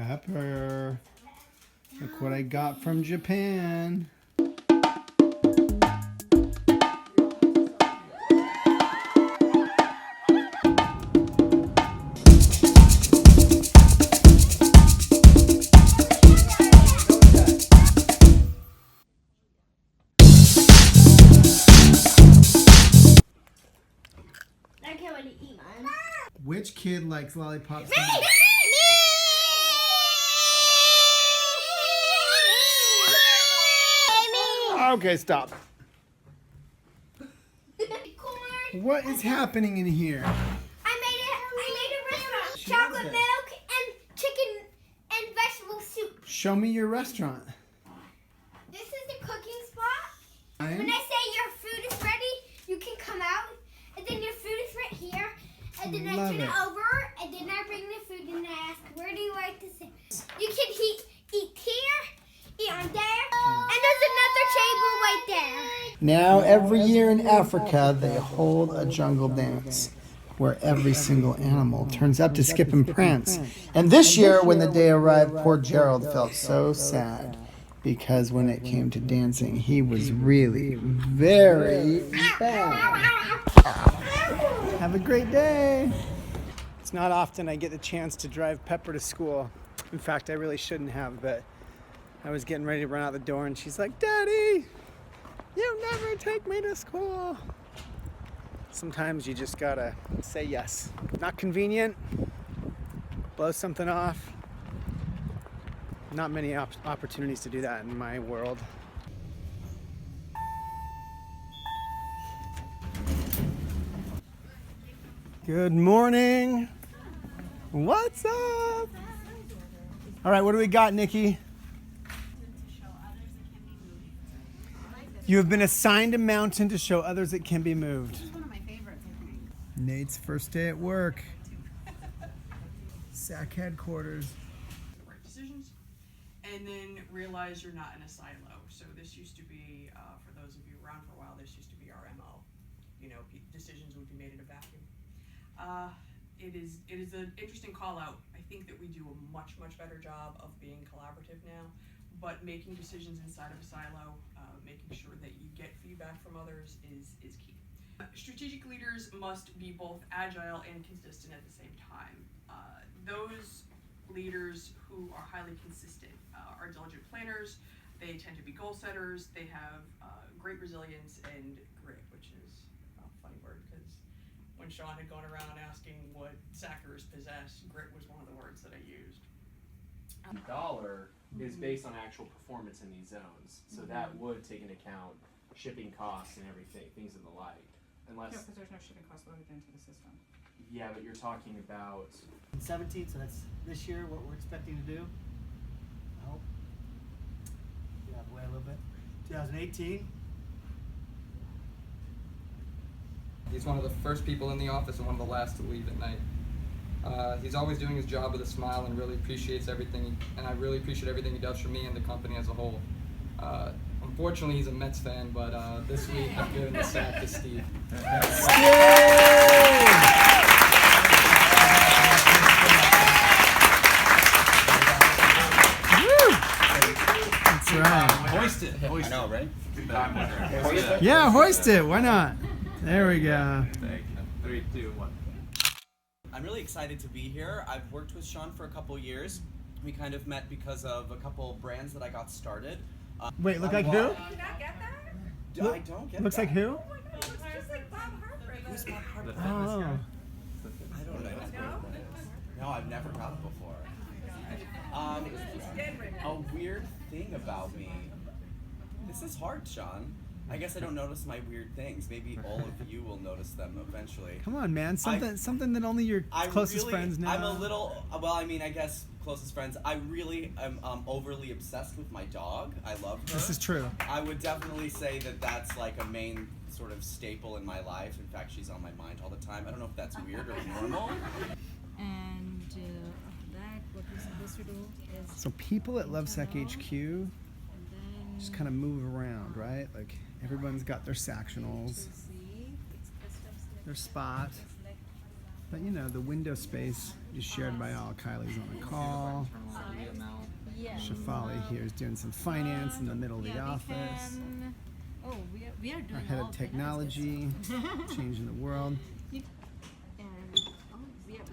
Pepper, look what I got from Japan. I can't really eat mine. Which kid likes lollipops? Okay, stop. What is happening in here? I made a restaurant. Chocolate milk and chicken and vegetable soup. Show me your restaurant. This is the cooking spot. Right. When I say your food is ready, you can come out, and then your food is right here, and then I turn it over, and then I bring the food and I ask, where do you like to sit? You can eat here, eat on there, and there's another table right there. Now, every year in Africa, they hold a jungle dance where every single animal turns up to skip and prance. And this year, when the day arrived, poor Gerald felt so sad because when it came to dancing, he was really very bad. Have a great day. It's not often I get the chance to drive Pepper to school. In fact, I really shouldn't have, but I was getting ready to run out the door and she's like, "Daddy, you never take me to school." Sometimes you just gotta say yes. Not convenient, blow something off. Not many opportunities to do that in my world. Good morning. What's up? All right, what do we got, Nikki? You have been assigned a mountain to show others it can be moved. This is one of my favorites, I think. Nate's first day at work. SAC headquarters. The right decisions, and then realize you're not in a silo. So this used to be, for those of you around for a while, this used to be our MO. You know, decisions would be made in a vacuum. It is an interesting call out. I think that we do a much better job of being collaborative now, but making decisions inside of a silo, making sure that you get feedback from others is key. Strategic leaders must be both agile and consistent at the same time. Those leaders who are highly consistent are diligent planners. They tend to be goal setters. They have great resilience and grit, which is a funny word because when Shawn had gone around asking what Sackers possess, grit was one of the words that I used. Dollar is based on actual performance in these zones, so that would take into account shipping costs and everything, things of the like. Unless, No, because there's no shipping cost loaded into the system. yeah, but you're talking about 17, so that's this year what we're expecting to do. I hope. Get out of the way a little bit. 2018. He's one of the first people in the office and one of the last to leave at night. He's always doing his job with a smile and really appreciates everything, and I really appreciate everything he does for me and the company as a whole. Unfortunately, he's a Mets fan, but this week I'm giving the sack to Steve. That's right. Hoist it. I know, right? Yeah, hoist it. Why not? There we go. Thank you. 3, 2, 1. I'm really excited to be here. I've worked with Shawn for a couple years. We kind of met because of a couple brands that I got started. Wait, look like who? Do you not get that? I don't get Looks that. like who? Oh my god, it looks just like Bob Harper. Who's Bob Harper? Oh. I don't know. No, I've never got it before. A weird thing about me. This is hard, Shawn. I guess I don't notice my weird things. Maybe all of you will notice them eventually. Come on, man. Something that only your closest friends know. I'm a little, well, I mean, I guess closest friends. I really am overly obsessed with my dog. I love her. This is true. I would definitely say that that's like a main sort of staple in my life. In fact, she's on my mind all the time. I don't know if that's weird or normal. And that, what we're supposed to do is... So people at Lovesac HQ just kind of move around, right? Like everyone's got their sectionals, their spot. But you know, the window space is shared by all. Kylie's on a call. Shafali here is doing some finance in the middle of the office. We are doing Our head all of technology, changing the world.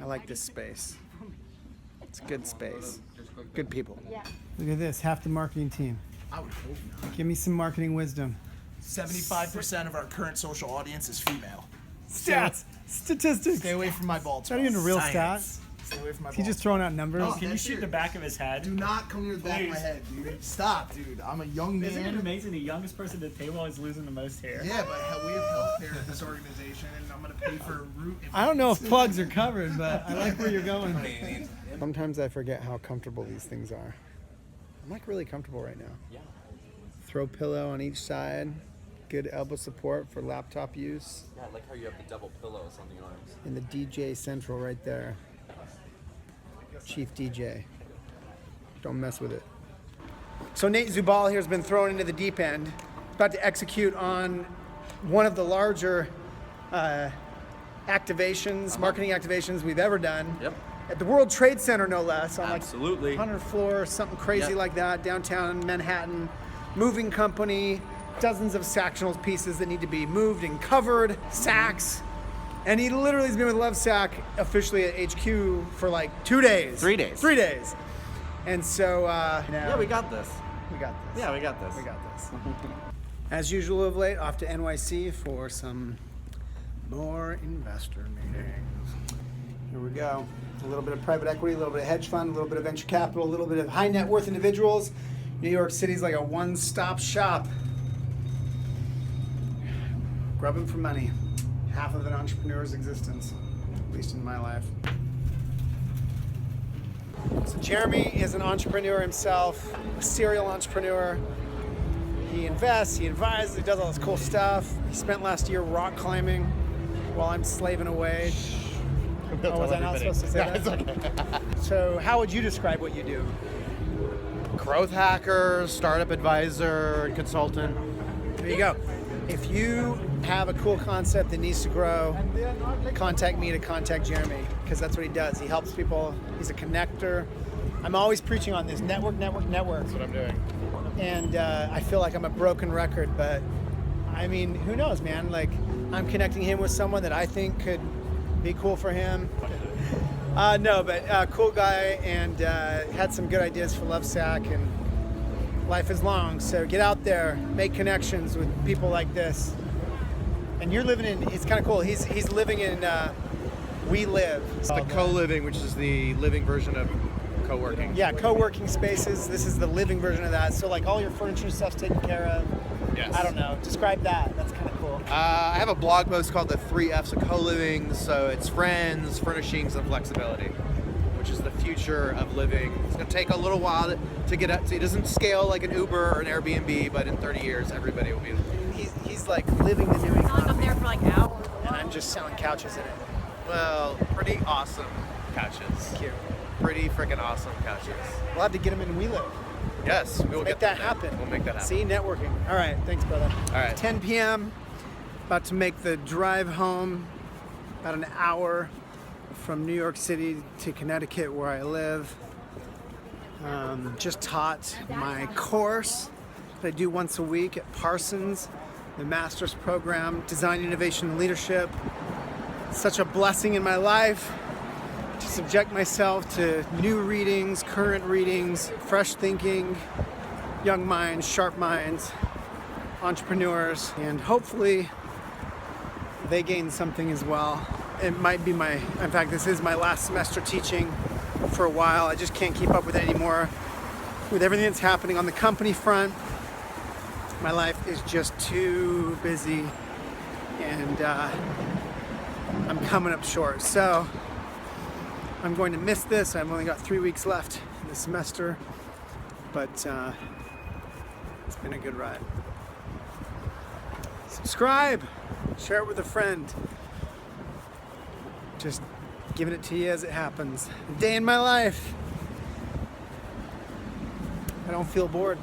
I like this space. It's a good space. Good people. Look at this, half the marketing team. I would hope not. Give me some marketing wisdom. 75% of our current social audience is female. Stats. Statistics. Stay away from my bald Is that even a real stat? Stay away from my Is he bald just throwing out numbers? No, Can you shoot the back of his head? Do not come near the back of my head, dude. Stop, dude. I'm a young man. Isn't it amazing? The youngest person at the table is losing the most hair. Yeah, but we have healthcare at this organization, and I'm gonna pay for a root. I don't know if plugs are covered, but I like where you're going. Sometimes I forget how comfortable these things are. I'm like really comfortable right now. Yeah. Throw pillow on each side. Good elbow support for laptop use. Yeah, I like how you have the double pillows on the arms. And the DJ Central right there. Chief DJ. Don't mess with it. So Nate Zubal here has been thrown into the deep end. About to execute on one of the larger activations, marketing activations we've ever done. Yep. At the World Trade Center, no less. On Absolutely. Like 100th floor, something crazy Yep. like that, downtown Manhattan. Moving company, dozens of sectional pieces that need to be moved and covered, sacks. And he literally has been with Lovesac officially at HQ for like 2 days. 3 days. 3 days. And so, Yeah, we got this. we got this. Yeah, we got this. We got this. As usual of late, off to NYC for some more investor meetings. Here we go. A little bit of private equity, a little bit of hedge fund, a little bit of venture capital, a little bit of high net worth individuals. New York City's like a one-stop shop. Grubbing for money. Half of an entrepreneur's existence, at least in my life. So Jeremy is an entrepreneur himself, a serial entrepreneur. He invests, he advises, he does all this cool stuff. He spent last year rock climbing while I'm slaving away. Oh, was I not supposed to say that? It's okay. So how would you describe what you do? Growth hacker, startup advisor, and consultant. There you go. If you have a cool concept that needs to grow, contact me to contact Jeremy, because that's what he does. He helps people. He's a connector. I'm always preaching on this network. That's what I'm doing. And I feel like I'm a broken record, but I mean, who knows, man? Like, I'm connecting him with someone that I think could be cool for him. No, but cool guy, and had some good ideas for Lovesac, and life is long, so get out there, make connections with people like this. And you're living in, it's kind of cool, he's living in We Live. It's the co-living, which is the living version of co-working. Yeah, co-working spaces, this is the living version of that. So like all your furniture stuff's taken care of. Yes. I don't know, describe that, that's kind of cool. I have a blog post called the 3 F's of co-living, so it's friends, furnishings, and flexibility, which is the future of living. It's going to take a little while to get up. So it doesn't scale like an Uber or an Airbnb, but in 30 years, everybody will be. He's like living the new economy. I'm there for like hours. And I'm just selling couches in it. Well, pretty awesome couches. Cute. Pretty freaking awesome couches. We'll have to get him in We Live. Yes, we will Make get that them. happen. We'll make that happen. See, networking. All right, thanks, brother. All right. 10 p.m. About to make the drive home. About an hour from New York City to Connecticut, where I live. Just taught my course that I do once a week at Parsons, the master's program, Design, Innovation, and Leadership. Such a blessing in my life to subject myself to new readings, current readings, fresh thinking, young minds, sharp minds, entrepreneurs, and hopefully they gain something as well. It might be in fact, this is my last semester teaching for a while. I just can't keep up with it anymore. With everything that's happening on the company front, my life is just too busy, and I'm coming up short. So I'm going to miss this. I've only got 3 weeks left in the semester, but it's been a good ride. Subscribe, share it with a friend. Just giving it to you as it happens. A day in my life. I don't feel bored.